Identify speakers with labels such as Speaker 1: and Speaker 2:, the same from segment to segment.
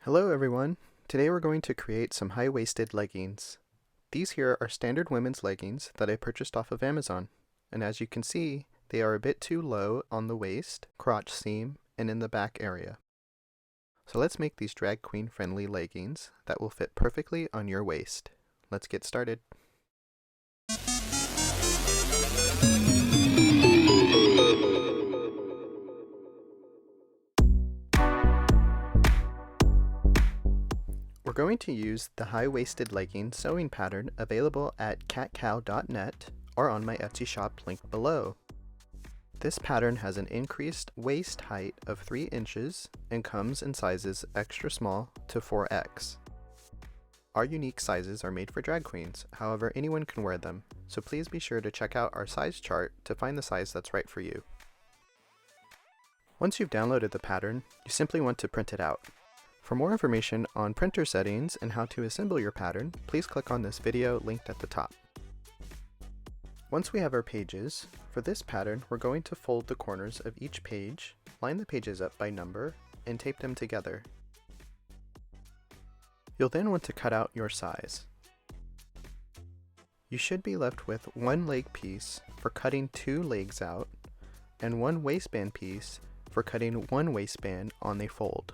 Speaker 1: Hello everyone! Today we're going to create some high-waisted leggings. These here are standard women's leggings that I purchased off of Amazon. And as you can see, they are a bit too low on the waist, crotch seam, and in the back area. So let's make these drag queen friendly leggings that will fit perfectly on your waist. Let's get started. We're going to use the high-waisted legging sewing pattern available at katkow.net or on my Etsy shop linked below. This pattern has an increased waist height of 3 inches and comes in sizes extra small to 4X. Our unique sizes are made for drag queens, however anyone can wear them, so please be sure to check out our size chart to find the size that's right for you. Once you've downloaded the pattern, you simply want to print it out. For more information on printer settings and how to assemble your pattern, please click on this video linked at the top. Once we have our pages, for this pattern we're going to fold the corners of each page, line the pages up by number, and tape them together. You'll then want to cut out your size. You should be left with one leg piece for cutting 2 legs out, and one waistband piece for cutting one waistband on the fold.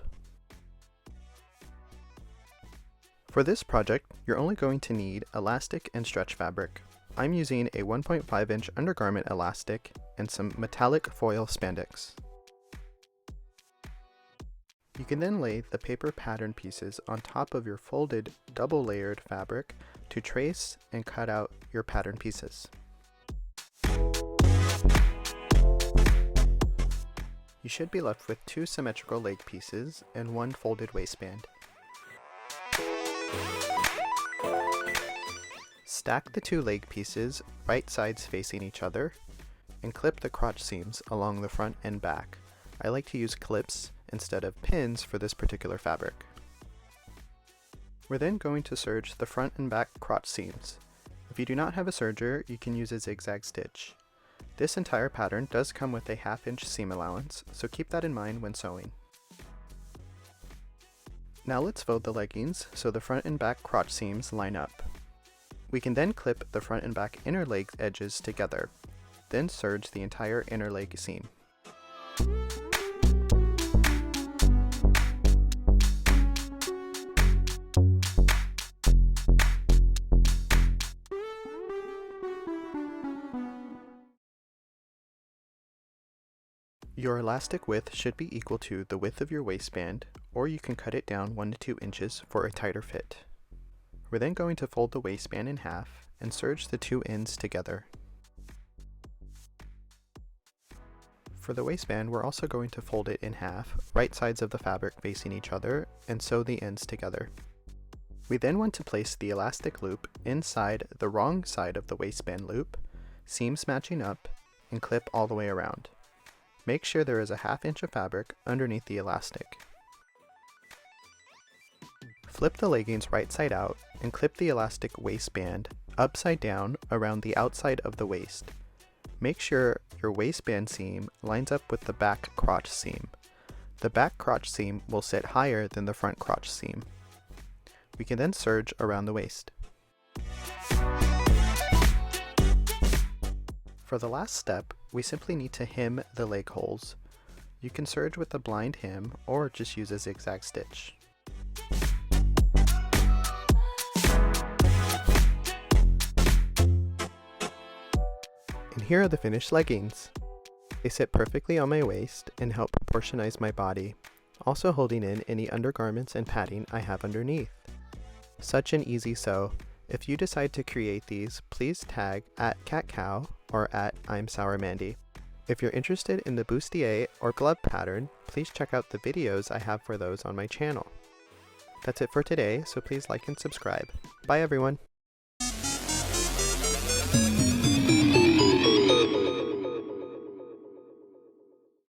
Speaker 1: For this project, you're only going to need elastic and stretch fabric. I'm using a 1.5-inch undergarment elastic and some metallic foil spandex. You can then lay the paper pattern pieces on top of your folded double-layered fabric to trace and cut out your pattern pieces. You should be left with 2 symmetrical leg pieces and 1 folded waistband. Stack the 2 leg pieces right sides facing each other and clip the crotch seams along the front and back. I like to use clips instead of pins for this particular fabric. We're then going to serge the front and back crotch seams. If you do not have a serger, you can use a zigzag stitch. This entire pattern does come with a 1/2-inch seam allowance, so keep that in mind when sewing. Now let's fold the leggings so the front and back crotch seams line up. We can then clip the front and back inner leg edges together, then serge the entire inner leg seam. Your elastic width should be equal to the width of your waistband, or you can cut it down 1 to 2 inches for a tighter fit. We're then going to fold the waistband in half and serge the 2 ends together. For the waistband, we're also going to fold it in half, right sides of the fabric facing each other, and sew the ends together. We then want to place the elastic loop inside the wrong side of the waistband loop, seams matching up, and clip all the way around. Make sure there is a 1/2 inch of fabric underneath the elastic. Flip the leggings right side out and clip the elastic waistband upside down around the outside of the waist. Make sure your waistband seam lines up with the back crotch seam. The back crotch seam will sit higher than the front crotch seam. We can then serge around the waist. For the last step, we simply need to hem the leg holes. You can serge with a blind hem or just use a zigzag stitch. And here are the finished leggings. They sit perfectly on my waist and help proportionize my body, also holding in any undergarments and padding I have underneath. Such an easy sew. If you decide to create these, please tag at Katkow or at I'm Sour Mandy. If you're interested in the bustier or glove pattern, please check out the videos I have for those on my channel. That's it for today, so please like and subscribe. Bye everyone!